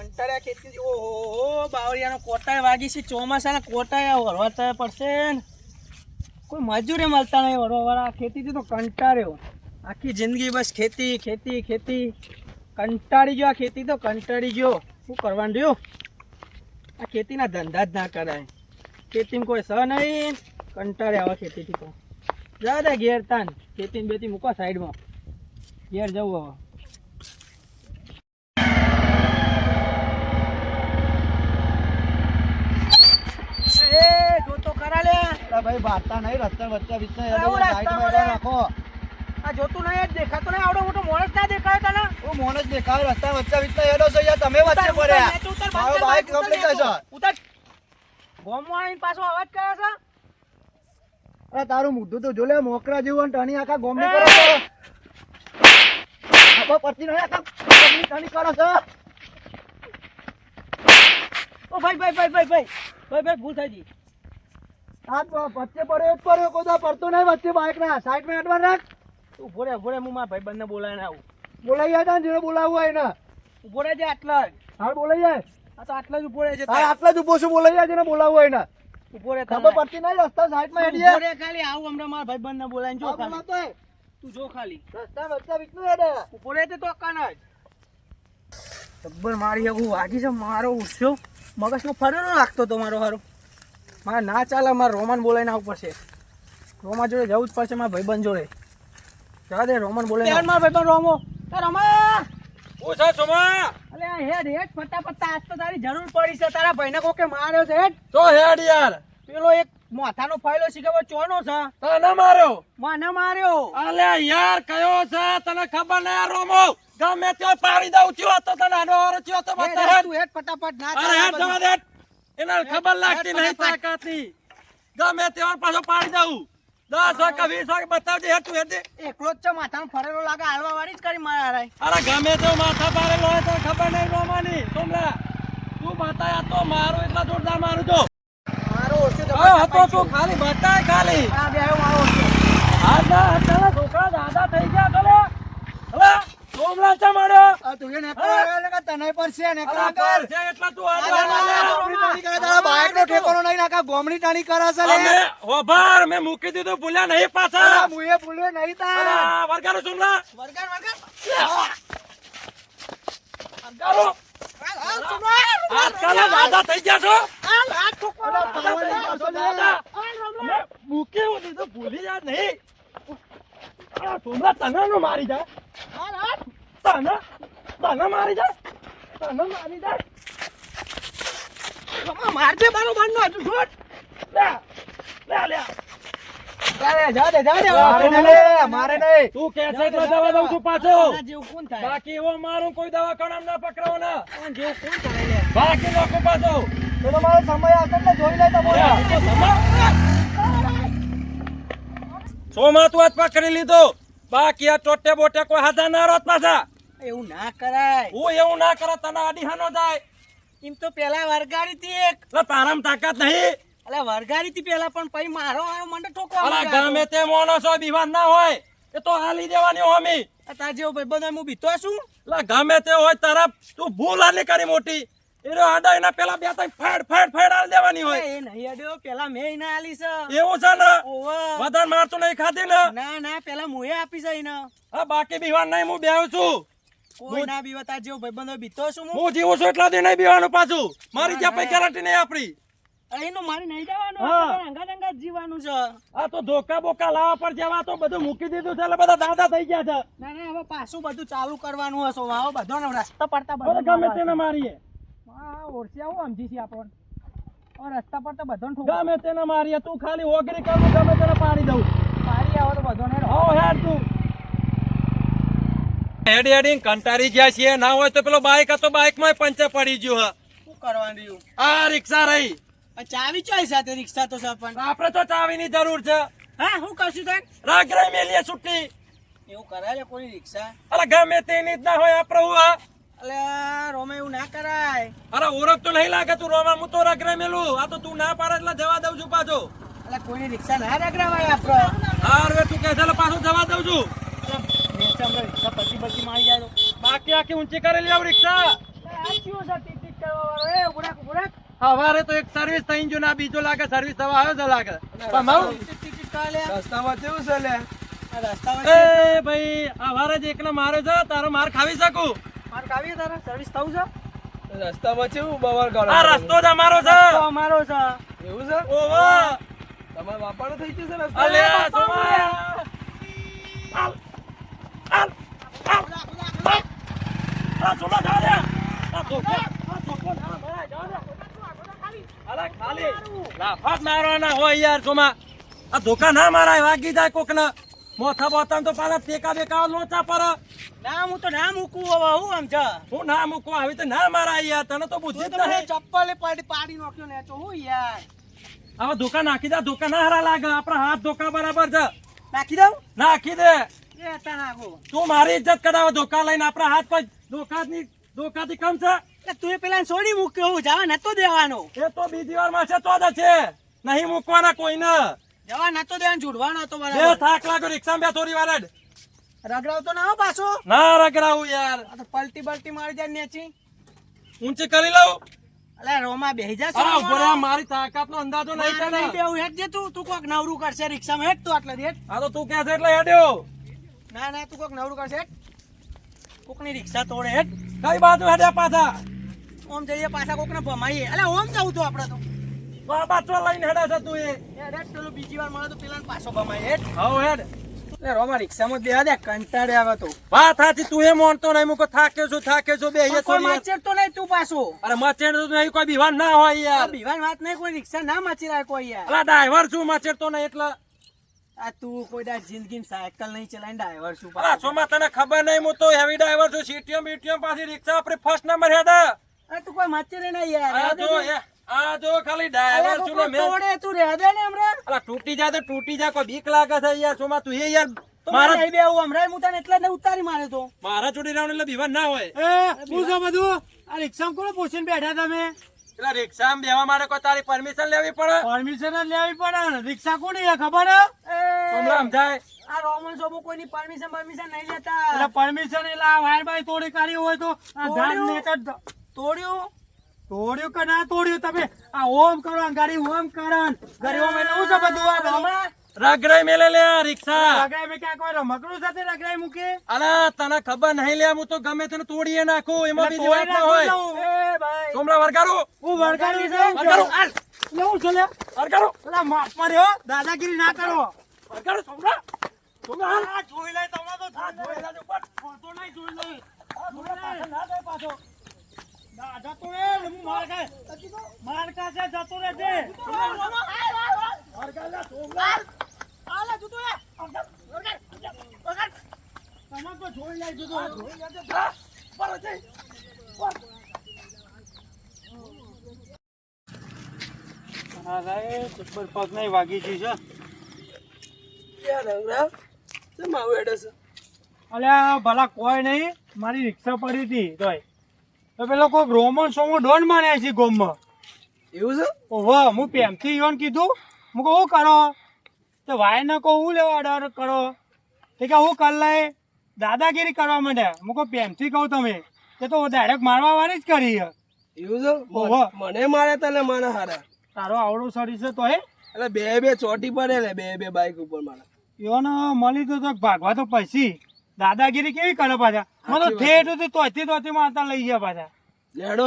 કંટાળ્યા ખેતી ઓહો બાવળિયાનો કોટાય વાગી છે ચોમાસાના કોટાય વરવાતા પડશે ને કોઈ મજૂરે મળતા નહીં વરવાવાળા ખેતીથી તો કંટાળ્યો આખી જિંદગી બસ ખેતી ખેતી ખેતી કંટાળી ગયો આ ખેતી તો કંટાળી ગયો શું કરવાનું રહ્યું આ ખેતીના ધંધા જ ના કરાય ખેતીમાં કોઈ સ નહીં કંટાળે આવે ખેતીથી તો જા દે ઘેર તાન ખેતી બેતી મૂકો સાઈડમાં ઘેર જવું હવે જો તો ખરા લે ભાઈ બાતા નહીં રસ્તા વચ્ચે વિચે રાખો આ જોતું નહીં જ દેખાતો નહીં આવડો મોટો માણસ ના દેખાય તને ઓ મોણસ દેખાય રસ્તા વચ્ચે વિચે હેડો છો યાર તમે વચ્ચે પડ્યા મારો બાઈક કમ્પ્લીટ છે ઉતર ગોમમાં આવીને પાછો અવાજ કરે છે અરે તારું મુદ્દું તો જો લે મોકરા જેવું અને ટણી આખા ગોમની કરો છો પતિ નહીં આખા ગોમની ટણી કરો છો ઓ ભાઈ ભૂલ થઈ ગઈ આ વચ્ચે પડ્યો જ પડ્યો કોઈ પડતો નહીં વચ્ચે બાઈક ના સાઈડ માં એડવાન્સ રાખ ઉભો રે હું મારા ભાઈબંધને બોલાવીને આવું બોલાઈ જાય ને જેને બોલાવવું હોય ને ઉભો રે છે આટલા જ હાલ બોલાઈ જાય આ તો આટલા જ ઉભો રે છે હા આટલા જ ઉભો છું બોલાઈ જાય જેને બોલાવવું હોય ને ઉભો રે ખબર પડતી નહીં રસ્તા સાઈડ માં હેડીએ ઉભો રે ખાલી આવું હમણાં મારા ભાઈબંધને બોલાવીને જો ખાલી તું જો ખાલી રસ્તા વચ્ચે વિચનું હેડે ઉભો રે તે તો કાન જ જબ્બર મારી એવું વાગી છે મારો ઉઠ્યો મગજમાં ફરેલો લાગતો તો મારો હારો મારે ના ચાલે મારે રોમન બોલાવીને આવવું પડશે રોમા જોડે જવું જ પડશે મારા ભાઈબંધ જોડે જવા દે રોમન બોલાવીને મારા ભાઈબંધ રોમો રમા પૂછો સોમા અલે આ હેડ ફટાફટ આજ તો તારી જરૂર પડી છે તારા ભાઈને કોકે માર્યો છે હેડ તો હેડ યાર પેલો એક માથાનો ફાયલો છે ખબર ચોનો છે તને માર્યો મને માર્યો અલે યાર કયો છે તને ખબર નહીં રોમો ગમે ત્યાં પાડી દઉં છું તો તને આનો ઓર થયો તો બતા હેડ તું હેડ ફટાફટ ના અરે હેડ જવા દે એને ખબર લાગતી નહીં તાકાતની ગમે ત્યાં પાછો પાડી દઉં 10 વાગે 20 વાગે બતાવજે હેડ તું હેડ એકલો જ છે માથાનો ફરેલો લાગે હાલવા વાળી જ કરી મારા હારે અરે ગમે તે માથા પારેલો હોય તો ખબર નહીં રોમાની સોમલા તું બતાયા તો મારો એટલા જોરદાર મારું તો મારો ઓછો હતો તું ખાલી બતાય ખાલી આ બેહો મારો ઓછો આજા તારા છોકરા દાદા થઈ ગયા કલે હવે સોમલા ચા માર્યો આ તું એને કર તને પડશે ને અરે પર છે એટલા તું આજો તારા બાઈક નો ઠેકાણો નહીં નાખા ગોમની ટાણી કરે છે લે અમે હોભાર મે મૂકી દીધું ભૂલ્યા નહીં પાછા મુએ ભૂલ્યો નહીં તા અરે વરગારો સોમલા વરગાર વરગારો આજકાલ દાદા થઈ ગયા છો અમે મૂકી દીધું ભૂલી જા નહીં સોમલા તને નો મારી જાય તને મારી જાય મારજે મારો બાંધો હજુ છોડ લે લે મારે નહીં તું કેસે તો દવા દઉં છું પાછો આના જેવું કોણ થાય બાકી એવો મારું કોઈ દવાખાના ના પકડાવો ના કોણ જેવું કોણ થાય લે બાકી લોકો પાછો તો મારો સમય આવશે ને જોઈ લે તો બોલા સોમા તું આજ પકડી લીધો બાકી આ ટોટે બોટે કોઈ હાથા ના રોત પાછા એવું ના કરાય હું એવું ના કરો તને અડીહાનો જાય એમ તો પેલા વરગાડી હતી એક એટલે તારામ તાકાત નહીં અલે વરગાડી હતી પેલા પણ પછી મારો મને ઠોકવા અલા ગમે તે માણસો દીવાન ના હોય એ તો હાલી દેવાની હોમી તાર જેવો ભાઈબંધ હું બીતો છું એટલે ગમે તે હોય તરફ તું ભૂલ હાલી કરી મોટી એનો આડા એના પેલા બે ત્રણ ફેડ હાલ દેવાની હોય એ નહીં અડ્યો પેલા મેં એને આલી છે એવું છે ને ઓવા વધારે મારતું નહીં ખાધી ને ના પેલા મુએ આપી છે એને હા બાકી બીવાન નહીં હું બેહું છું કોઈ ના બીવા તાર જેવો ભાઈબંધ બીતો છું હું હું જીવું છું એટલા દી નહીં બીવાનું પાછું મારી ત્યાં પૈ ગેરંટી નહીં આપણી એનું મારી નહીં જવાનું હા. અંગા જીવાનું છે આ તો ધોકા બોકા લાવવા પર જવા તો બધું મૂકી દીધું છે એટલે બધા દાદા થઈ ગયા છે ના હવે પાછું બધું ચાલુ કરવાનું હશે હવે બધો રસ્તા પડતા હવે ગમે તેને મારીએ ઓળખ્યા હું સમજી છે આપણને હવે રસ્તા પર તો બધો ગમે તેને મારીએ તું ખાલી ઓગરી કરું ગમે તેને પાડી દઉં પાડી આવે તો બધો ને હો હેડ તું હેડી હેડી કંટારી ગયા છીએ ના હોય તો પેલો બાઈક હતો બાઈક માં પંચર પડી ગયું હા શું કરવાનું રહ્યું આ રિક્ષા રહી ચાવી ચોઈ સાથે રિક્ષા તો છે પણ આપણે તો ચાવીની જરૂર છે હા હું કરશું તને રાગ રહી મેલીએ છૂટી એવું કરાય લે કોઈ રિક્ષા અરે ગમે તેની જ ના હોય આપણે હું હા અલે રોમે એવું ના કરાય અરે ઓળખ તો નહીં લાગે તું રોમા હું તો રાગ રહી મેલું આ તો તું ના પાડે એટલે જવા દઉં છું પાછો અલે કોઈની રિક્ષા ના રગડાવાય આપણે હા હવે તું કહે છે એટલે પાછો જવા દઉં છું રિક્ષા મારી જાય બાકી આખી ઊંચી કરેલી આવ રિક્ષા સાચું છે ટીક કરવા વાળો એ ઉભરાક ઉભરાક હવારે તો એક સર્વિસ થઈ ગયો ને બીજો લાગે સર્વિસ થવા આવ્યો છે લાગે પણ ટીક કાલે રસ્તામાં કેવું છે લે આ રસ્તામાં એ ભાઈ હવારે જ એકને માર્યો છે તારો માર ખાવી શકું માર કાવી તારે સર્વિસ થવું છે રસ્તામાં કેવું બવાલ કરો આ રસ્તો જ અમારો છે તો અમારો છે એવું છે ઓહો તમારા બાપાનો થઈ ગયું છે રસ્તો અલે સોમા આલ આલ આ સોમા જા રે આ ધોકો ના મારા જા રે અલા ખાલી લાફાત મારવાના હોય યાર સોમા આ ધોકા ના મારાય વાગી જાય કોકના મોથા બોતામ તો પાલા ટેકા બેકા લોચા પર ના હું તો ના મૂકું હવે હું આમ છે હું ના મૂકો આવી તો ના મારાય યાર તને તો બુદ્ધિ જ નહીં ચપ્પલે પાડી નાખ્યો ને તો હું યાર હવે ધોકા નાખી દે ધોકા ના હારા લાગે આપણા હાથ ધોકા બરાબર છે નાખી દઉં નાખી દે એ તા નાખો તું મારી ઇજ્જત કરાવે ધોકા લઈને આપણા હાથ પર ધોકાથી કમ છે એટલે તું પેલા છોડી મૂક્યો હું જવા નતો દેવાનો એ તો બીજી વાર માં છે તો જ છે નહીં મૂકવાના કોઈને જવા નતો દેવાનો જોડવાનો હતો જે બરાબર થાક લાગ્યો રિક્ષામાં બે થોડી વાર જ રગડાવતો ના હો પાછો ના રગડાવું યાર આ તો પલટી બલટી મારી જાય નેચી ઊંચી કરી લઉં અલે રોમાં બેહી જા અરે ઉભો રે, મારી તાકાતનો અંદાજો નહીં મારે નહીં તને બેહું, હેડ જે તું કોક નવરું કરશે રિક્ષામાં હેડ તું આટલે હેડ આ તો તું કહે છે એટલે હેડ્યો ના તું કોક નવરું કરશે હેડ કોકની રિક્ષા તોડે હેડ કઈ બાજુ હેડ્યા પાછા ઓમ જઈએ પાછા કોકને ભમાઈએ અલે ઓમ જવું તો આપણે તો બાબા ચો લઈને હેડે છે તું એ હેડ હેડ પેલું બીજી વાર મળે તો પેલાને પાછો ભમાય હેડ હાઉ હેડ એટલે રોમા રિક્ષામાં બેહા દે કંટાળે આવે તો વાત સાચી તું એ મોનતો નહીં મુકો થાક્યો છું બે કોઈ અહીંયા થોડી વાર. માચેડ તો નહીં તું પાછો અરે મચેડ તો નહીં કોઈ બીવાન ના હોય યાર બીવાની વાત નહીં કોઈ રિક્ષા ના માચી રાય કોઈ યાર અલા ડ્રાઈવર છું મચેડ તો નહીં એટલે આ તું કોઈ દા જિંદગીમાં સાયકલ નહીં ચલાવીને ડ્રાઈવર છું અલા સોમા તને ખબર નહીં હું તો હેવી ડ્રાઈવર છું સીટીએમ બીટીએમ પાછી રિક્ષા આપણે ફર્સ્ટ નંબર હેડે અરે તું કોઈ માચી રે નહીં યાર આ જો ખાલી ડ્રાઈવર છું ને મેં તોડે તું રહે દે ને હમણાં અલા તૂટી જાય તો તૂટી જાય કોઈ બીક લાગે છે યાર સોમા તું એ યાર તો મારે મારા નહીં બેહવું હમણાં હું તને એટલે જ ને ઉતારી મારે તો મારા ચોટી રાવણ એટલે બીવાન ના હોય શું છે બધું આ રિક્ષામાં કોને પૂછીને બેઠા તમે એટલે રિક્ષામાં બેવા માટે કોઈ તારી પરમિશન લેવી પડે પરમિશન જ લેવી પડે રિક્ષા કોની ખબર સોમલા સમજાય આ રોમન સોબો કોઈની પરમિશન નહીં લેતા એટલે પરમિશન એટલે આ વાયરભાઈ તોડી કાઢી હોય તો આ ધાન નેચર તોડ્યું તોડ્યું કે ના તોડ્યું તમે આ ઓમ કરો ને ગાડી ઓમ કરો ને ગાડી ઓમ એટલે શું છે બધું આ હમણાં રગરાઈ મેલે લે આ રિક્ષા રગડાઈ મેં ક્યાં કોઈ રમકડું સાથે રગડાઈ મૂકી અલા તને ખબર નહીં લે હું તો ગમે તેને તોડીએ નાખું એમાં બીજી વાત ના હોય એ ભાઈ સોમલા વરગાડું હું વળગાડું છું વળગાડું. હાલ. લેવું છે લે વરગાડું પેલા માફ માર્યો દાદાગીરી ના કરો વરગાડું સોમલા સોમલા હાલ. આ જોઈ લે તમે તો આ જોઈ લેજો, પણ ખોટો નહીં જોઈ લે. આ સોમલા પાછળ ના જાય પાછો. જતો રે હું માર કાશે જતો રે તે વરગાડ લે, સોમલા. તમે તો જોઈ લેજો તો. આ જોઈ લેજો, જા. બરો જઈ. બર. હા ભાઈ જબ્બર પગ નહીં વાગી ગઈ છે અલ્યા ભલા કોઈ નહીં મારી રિક્ષા પડી હતી તોય તો પેલો કોઈક રોમન સોમો ડોન માન્યા છે ગોમમાં એવું છે ઓહો હું પ્રેમથી ઈવન કીધું હું કહું શું કરો તો ભાઈ ને કહું હું લેવા ઓર્ડર કરો તે કે હું કર લે દાદાગીરી કરવા માંડ્યા હું કહું પ્રેમથી કહું તમે તે તો ડાયરેક્ટ મારવા વાળી જ કરી છે એવું છે ઓહો મને મારે તને મારા હારા તારો આવડો સડી છે તો હે એટલે બે ચોટી પડે લે બે બાઈક ઉપર મારા ઈવન મળી તો ભાગવા તો પછી દાદાગીરી કેવી કરે પાછા મને તો ઠેઠ હતી તોયથી મારતા લઈ ગયા પાછા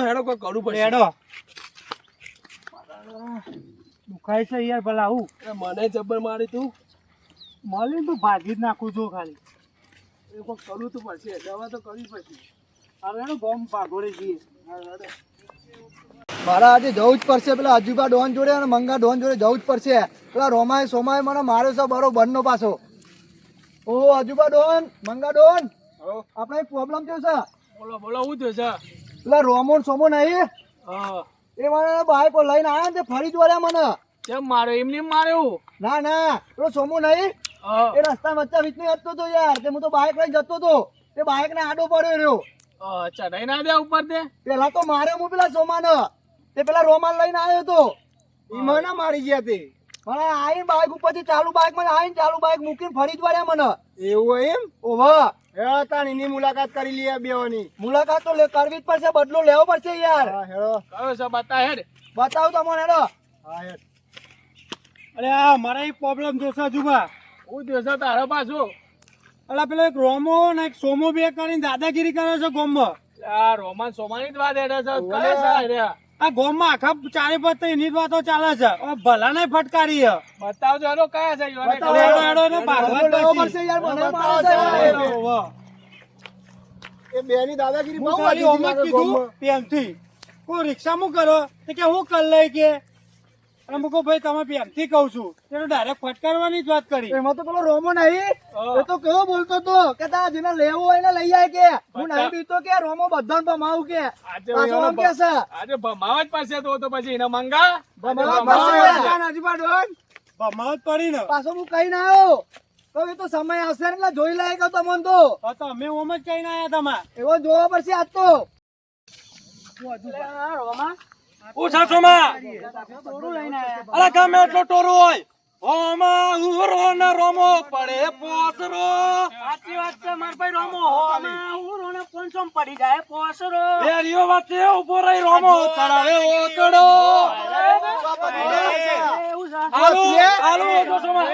હેડો કોઈ કરવું પડશે લેડો દુખાય છે યાર ભલા હું એટલે મને જબ્બર મારી તું મળી તું ભાગી જ નાખું છું ખાલી એ કોઈ કરવું તો પડશે દવા તો કરવી પડશે હવે એનો બોમ્બ ભાગોડે જઈએ મારા આજે જવું જ પડશે પેલા અજુબા ડોન જોડે અને મંગા ડોન જોડે જવું જ પડશે પેલા રોમાએ સોમાએ મને માર્યો છે બરોબર નો પાછો ઓ અજુબા ડોન મંગા ડોન આપણે એક પ્રોબ્લેમ થયો છે બોલો હું થયું છે પેલા રોમો ને સોમો નહીં હા એ મને બાઈકો લઈને આવ્યા ને તે ફરી જ વળ્યા મને કેમ માર્યો એમને માર્યો ના પેલો સોમો નહીં એ રસ્તા વચ્ચે વીચને જતો હતો યાર તે હું તો બાઈક લઈને જતો હતો તે બાઈક ને આડો પડ્યો રહ્યો ચઢાઈ ના દે ઉપર તે પેલા તો માર્યો હું પેલા સોમાને તે પેલા રોમાન લઈને આવ્યો હતો એ મને મારી ગયા તે મને આવીને બાઈક ઉપરથી ચાલુ બાઈક માં આવીને ચાલુ બાઈક મૂકીને ફરી જ વળ્યા મને એવું એમ ઓવા હેડો તાણ એની મુલાકાત કરી લઈએ બેવાની. મુલાકાત તો કરવી જ પડશે, બદલો લેવો પડશે યાર. હા હેડો. કયો છે બતા હેડ બતાવ તમને હેડો. હા હેડ. અરે આ મારા એક પ્રોબ્લેમ જોશે જુબા. હું દિવસે તારા પાછું અલા પેલો એક રોમો ને એક સોમો બે કરીને દાદાગીરી કરે છે ગોમમાં. આ રોમાન સોમાની જ વાત હેડે છે કયા છે હેડ્યા? આ ગોમમાં આખા ચારે પદ તો એની જ વાતો ચાલે છે. ભલા ને ફટકારી છે. બતાવજો હેડો કયા છે યોને હેડો, હેડો, હેડો, ભાગવત બદલો લેવો પછી. પડશે યાર, મને મારે છે. એ બેની દાદાગીરી બહુ વધી ગઈ લાગે ગોમમાં. પ્રેમથી કોઈ રિક્ષામાં કરો તો કે હું કર લઈ કે અને મુકો ભાઈ તમે પ્રેમથી કહું છું તેનો ડાયરેક્ટ ફટકારવાની જ વાત કરી. એમાં તો પેલો રોમો નહીં, એ તો કેવો બોલતો તો કે તારા જેને લેવું હોય ને લઈ જાય કે હું નહીં બીતો કે રોમો બધાને ભમાવું કે આજે પાછો આમ કે છે આજે ભમાવા જ પડશે તો પછી એને મંગા ભમાવા જ ભમાવત પડી ને પાછો હું કઈ ના આવ્યો તો એ તો સમય આવશે ને એટલે જોઈ લાયક તમને તો હા તો અમે ઓમ જ કહીને આયા તમા. એવો જોવા પડશે આજ તો. હું સાસુમાં અરે ગમે એટલો ટોરું હોય ઓમાં ઉરો ને રોમો પડે પોસરો. સાચી વાત છે માર ભાઈ રોમો હોમાં હું રોને 500 પડી જાય પોસરો. બેરીઓ વચ્ચે ઉભો રહી રોમો ચડાવે ઓકડો. એવું છે. હાલો હાલો સાસુમાં.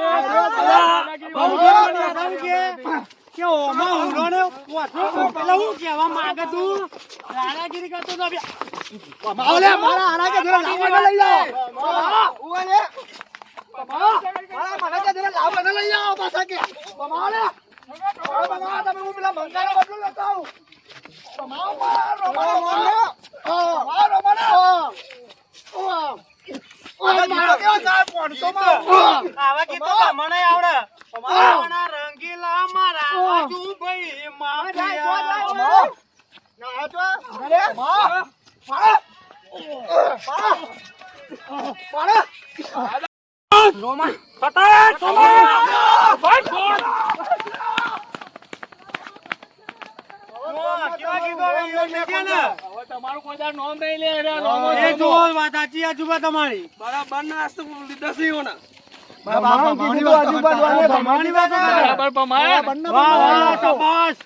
કે ઓમાં હુલો ને પોછો પેલા હું કહેવા માંગે તું દાદાગીરી કરતો તો ઓલે મારા હારા કે જરા લાવવા લઈ જાઓ. ઓલે મારા મારા કે જરા લાવવા લઈ જાઓ પાછા કે બમાલે બમા તમે હું પેલા મંગાનો બદલો લેતો આવું. બમાઓ મારો આવા ગીતો મને આવડે. અમારા રંગીલા મારા આજુ ભાઈ માફિયા. કેવા ગીતો આવે એ મેં ને હવે તમારું કોઈ દાડ નોમ નહીં લે હેડે રોમો એ જો વાત સાચી આ જુબા તમારી. બરાબર ના આસ્તો દસી હોના ભમાવાની વાત કરે. બરાબર ભમાયા વાહ વાહ શાબાશ.